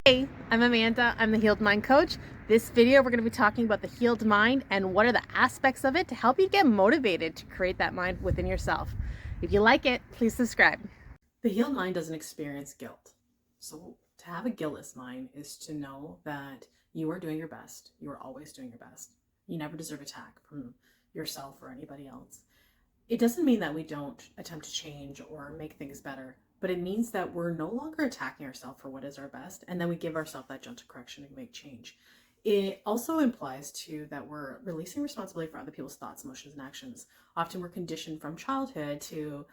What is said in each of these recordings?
Hey, I'm Amanda. I'm the Healed Mind Coach. This video, we're going to be talking about the healed mind and what are the aspects of it to help you get motivated to create that mind within yourself. If you like it, please subscribe. The healed mind doesn't experience guilt. So to have a guiltless mind is to know that you are doing your best. You are always doing your best. You never deserve attack from yourself or anybody else. It doesn't mean that we don't attempt to change or make things better, but it means that we're no longer attacking ourselves for what is our best, and then we give ourselves that gentle correction and make change. It also implies too that we're releasing responsibility for other people's thoughts, emotions, and actions. Often we're conditioned from childhood to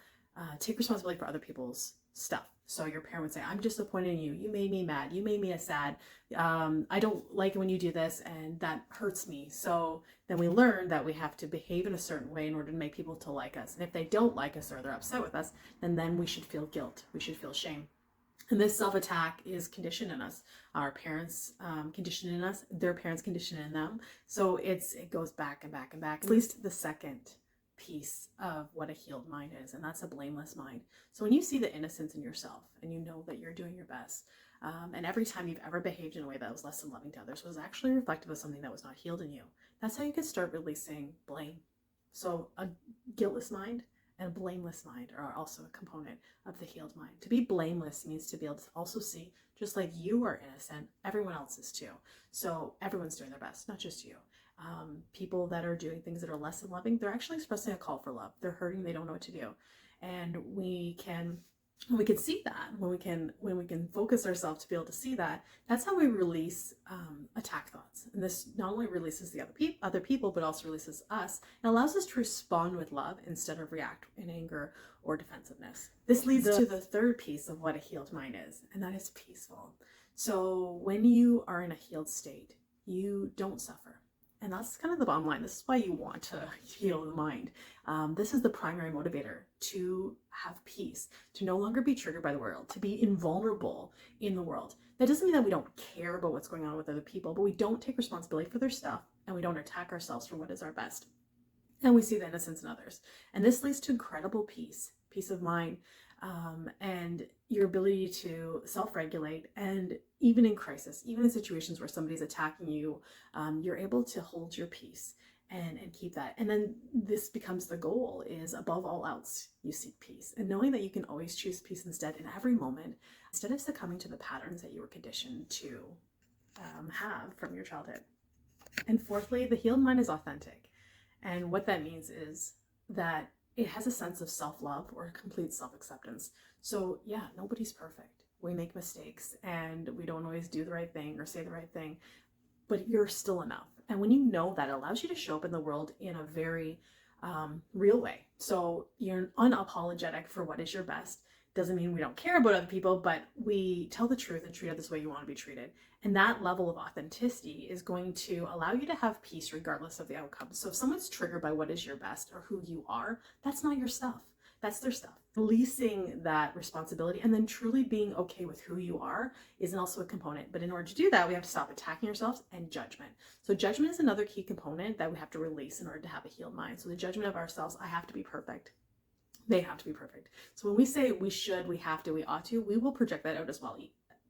take responsibility for other people's stuff. So your parent would say, I'm disappointed in you. You made me mad. You made me sad. I don't like it when you do this, and that hurts me. So then we learn that we have to behave in a certain way in order to make people to like us. And if they don't like us or they're upset with us, then we should feel guilt. We should feel shame. And this self-attack is conditioned in us. Our parents conditioned in us. Their parents conditioned in them. So it goes back and back and back. At least the second piece of what a healed mind is, and that's a blameless mind. So when you see the innocence in yourself and you know that you're doing your best, and every time you've ever behaved in a way that was less than loving to others was actually reflective of something that was not healed in you, that's how you can start releasing blame. So a guiltless mind and a blameless mind are also a component of the healed mind. To be blameless means to be able to also see, just like you are innocent, everyone else is too. So everyone's doing their best, not just you. People that are doing things that are less than loving, they're actually expressing a call for love. They're hurting, they don't know what to do. And we can see that, when we can focus ourselves to be able to see that, that's how we release attack thoughts. And this not only releases the other people, but also releases us and allows us to respond with love instead of react in anger or defensiveness. This leads to the third piece of what a healed mind is, and that is peaceful. So when you are in a healed state, you don't suffer. And that's kind of the bottom line. This is why you want to heal the mind. This is the primary motivator, to have peace, to no longer be triggered by the world, to be invulnerable in the world. That doesn't mean that we don't care about what's going on with other people, but we don't take responsibility for their stuff, and we don't attack ourselves for what is our best. And we see the innocence in others. And this leads to incredible peace of mind, and your ability to self-regulate. And even in crisis, even in situations where somebody's attacking you, you're able to hold your peace and keep that. And then this becomes the goal, is above all else, you seek peace. And knowing that you can always choose peace instead in every moment, instead of succumbing to the patterns that you were conditioned to have from your childhood. And fourthly, the healed mind is authentic. And what that means is that it has a sense of self-love or complete self-acceptance. So yeah, nobody's perfect. We make mistakes and we don't always do the right thing or say the right thing, but you're still enough. And when you know that, it allows you to show up in the world in a very real way. So you're unapologetic for what is your best. Doesn't mean we don't care about other people, but we tell the truth and treat others the way you want to be treated. And that level of authenticity is going to allow you to have peace regardless of the outcome. So if someone's triggered by what is your best or who you are, that's not your stuff. That's their stuff. Releasing that responsibility and then truly being okay with who you are is also a component. But in order to do that, we have to stop attacking ourselves and judgment. So judgment is another key component that we have to release in order to have a healed mind. So the judgment of ourselves, I have to be perfect. They have to be perfect. So when we say we should, we have to, we ought to, we will project that out as well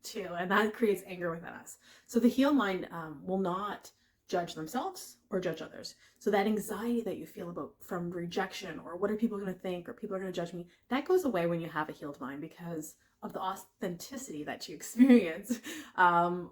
too. And that creates anger within us. So the healed mind will not judge themselves or judge others. So that anxiety that you feel about from rejection or what are people going to think or people are going to judge me, that goes away when you have a healed mind, because of the authenticity that you experience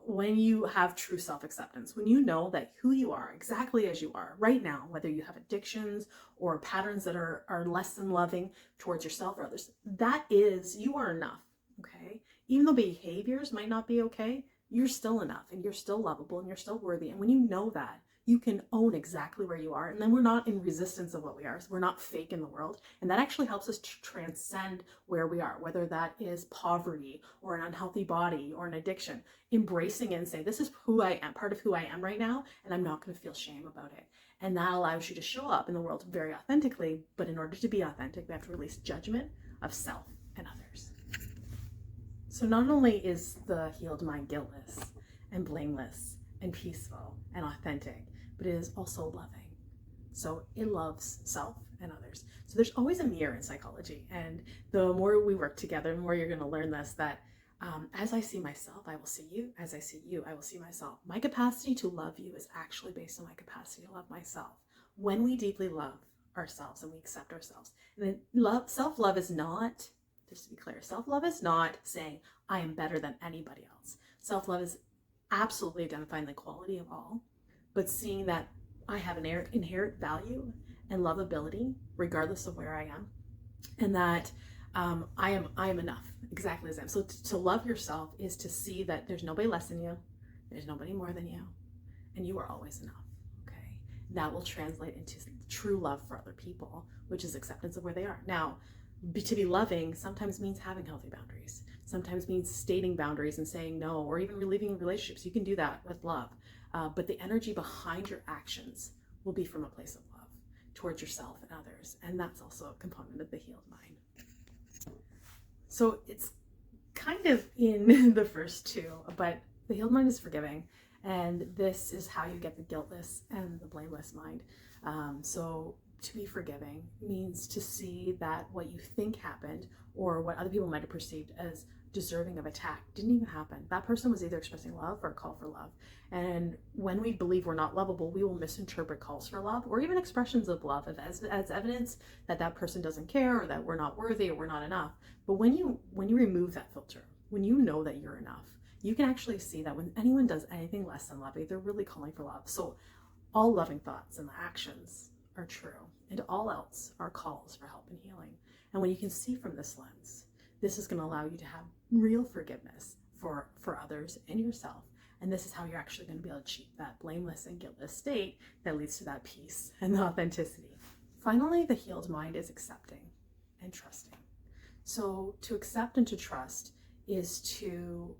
when you have true self-acceptance, when you know that who you are exactly as you are right now, whether you have addictions or patterns that are less than loving towards yourself or others, that is, you are enough. Okay, even though behaviors might not be okay, you're still enough and you're still lovable and you're still worthy. And when you know that, you can own exactly where you are. And then we're not in resistance of what we are. So we're not fake in the world. And that actually helps us to transcend where we are, whether that is poverty or an unhealthy body or an addiction. Embracing it and saying, this is who I am, part of who I am right now, and I'm not going to feel shame about it. And that allows you to show up in the world very authentically. But in order to be authentic, we have to release judgment of self and others. So not only is the healed mind guiltless and blameless and peaceful and authentic, but it is also loving. So it loves self and others. So there's always a mirror in psychology. And the more we work together, the more you're going to learn this, that As I see myself, I will see you. As I see you, I will see myself. My capacity to love you is actually based on my capacity to love myself. When we deeply love ourselves and we accept ourselves, and then self-love is not, just to be clear, self-love is not saying I am better than anybody else. Self-love is absolutely identifying the quality of all, but seeing that I have an inherent value and lovability regardless of where I am, and that I am enough exactly as I am. So to love yourself is to see that there's nobody less than you, there's nobody more than you, and you are always enough. Okay, that will translate into true love for other people, which is acceptance of where they are. Now, to be loving sometimes means having healthy boundaries. Sometimes means stating boundaries and saying no, or even leaving relationships. You can do that with love, but the energy behind your actions will be from a place of love towards yourself and others, and that's also a component of the healed mind. So it's kind of in the first two, but the healed mind is forgiving, and this is how you get the guiltless and the blameless mind. So to be forgiving means to see that what you think happened or what other people might have perceived as deserving of attack didn't even happen. That person was either expressing love or a call for love. And when we believe we're not lovable, we will misinterpret calls for love or even expressions of love as evidence that that person doesn't care or that we're not worthy or we're not enough. But when you remove that filter, when you know that you're enough, you can actually see that when anyone does anything less than loving, they're really calling for love. So all loving thoughts and actions are true, and all else are calls for help and healing. And when you can see from this lens, this is going to allow you to have real forgiveness for others and yourself. And this is how you're actually going to be able to achieve that blameless and guiltless state that leads to that peace and the authenticity. Finally, the healed mind is accepting and trusting. So to accept and to trust is to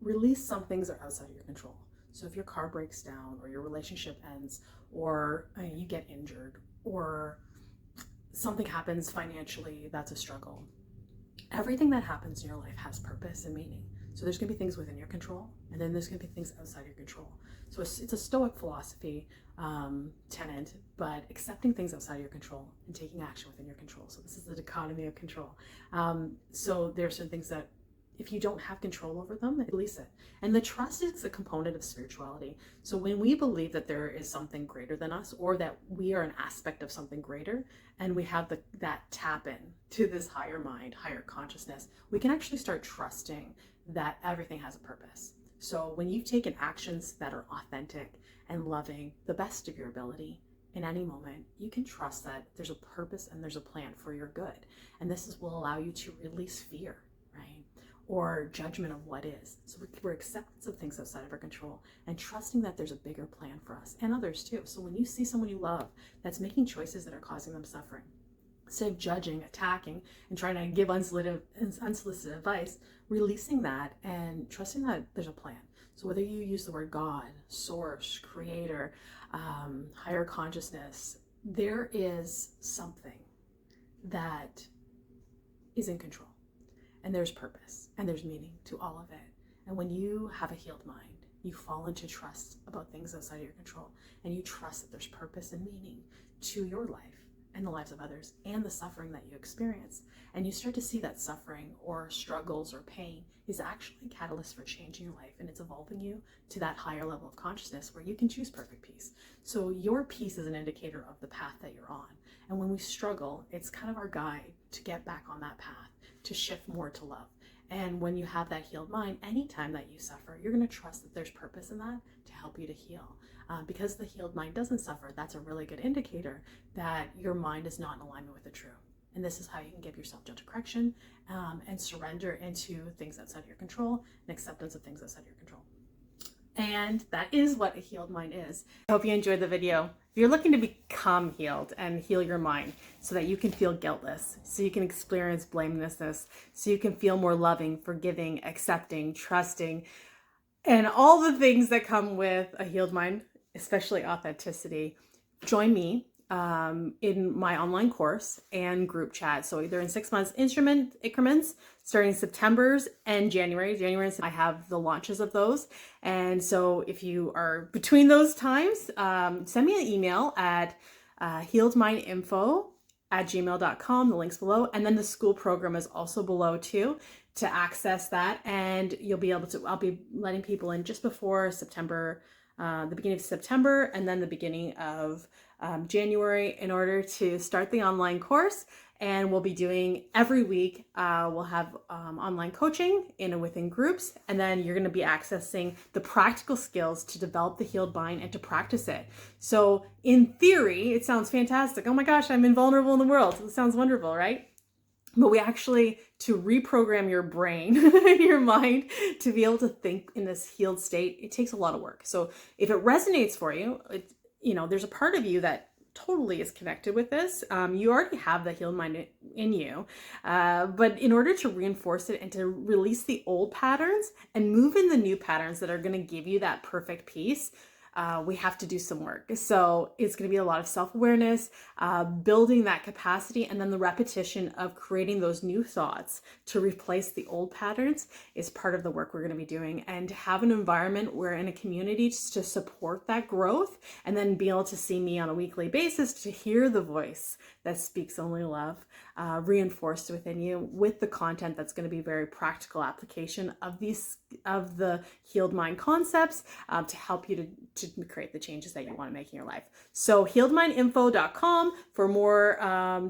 release some things that are outside of your control. So if your car breaks down or your relationship ends or you get injured or something happens financially that's a struggle, everything that happens in your life has purpose and meaning. So there's going to be things within your control, and then there's going to be things outside your control. So it's a Stoic philosophy tenet, but accepting things outside your control and taking action within your control. So this is the dichotomy of control. So there are certain things that if you don't have control over them, release it. And the trust is a component of spirituality. So when we believe that there is something greater than us, or that we are an aspect of something greater, and we have that tap in to this higher mind, higher consciousness, we can actually start trusting that everything has a purpose. So when you've taken actions that are authentic and loving, the best of your ability, in any moment, you can trust that there's a purpose and there's a plan for your good. And will allow you to release fear, right? Or judgment of what is. So we're acceptance of things outside of our control and trusting that there's a bigger plan for us and others too. So when you see someone you love that's making choices that are causing them suffering, instead of judging, attacking, and trying to give unsolicited advice, releasing that and trusting that there's a plan. So whether you use the word God, source, creator, higher consciousness, there is something that is in control. And there's purpose and there's meaning to all of it. And when you have a healed mind, you fall into trust about things outside of your control, and you trust that there's purpose and meaning to your life and the lives of others and the suffering that you experience. And you start to see that suffering or struggles or pain is actually a catalyst for change in your life, and it's evolving you to that higher level of consciousness where you can choose perfect peace. So your peace is an indicator of the path that you're on. And when we struggle, it's kind of our guide to get back on that path, to shift more to love. And when you have that healed mind, anytime that you suffer, you're going to trust that there's purpose in that to help you to heal. Because the healed mind doesn't suffer, that's a really good indicator that your mind is not in alignment with the true. And this is how you can give yourself gentle correction and surrender into things outside of your control and acceptance of things outside of your control. And that is what a healed mind is. I hope you enjoyed the video. If you're looking to become healed and heal your mind so that you can feel guiltless, so you can experience blamelessness, so you can feel more loving, forgiving, accepting, trusting, and all the things that come with a healed mind, especially authenticity, join me in my online course and group chat. So either in 6 months increments, starting September's and January. I have the launches of those. And so if you are between those times, send me an email at healedmindinfo@gmail.com. The link's below. And then the school program is also below too, to access that, and you'll be able to, I'll be letting people in just before September, the beginning of September, and then the beginning of January, in order to start the online course. And we'll be doing every week, we'll have online coaching within groups, and then you're going to be accessing the practical skills to develop the healed mind and to practice it. So in theory, it sounds fantastic. Oh my gosh, I'm invulnerable in the world. It sounds wonderful, right? But we actually, to reprogram your brain, your mind, to be able to think in this healed state, it takes a lot of work. So if it resonates for you, there's a part of you that totally is connected with this. You already have the healed mind in you. But in order to reinforce it and to release the old patterns and move in the new patterns that are going to give you that perfect peace, we have to do some work. So it's going to be a lot of self-awareness, building that capacity, and then the repetition of creating those new thoughts to replace the old patterns is part of the work we're going to be doing. And to have an environment where in a community to support that growth, and then be able to see me on a weekly basis, to hear the voice that speaks only love, reinforced within you with the content that's going to be very practical application of the healed mind concepts, to help you to create the changes that you want to make in your life. So healedmindinfo.com for more,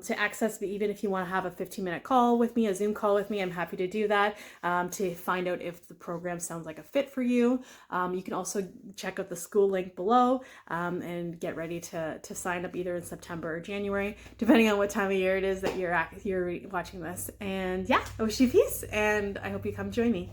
to access me. Even if you want to have a 15-minute call with me, a Zoom call with me, I'm happy to do that, to find out if the program sounds like a fit for you. You can also check out the school link below, and get ready to sign up either in September or January, depending on what time of year it is that you're watching this. And yeah, I wish you peace, and I hope you come join me.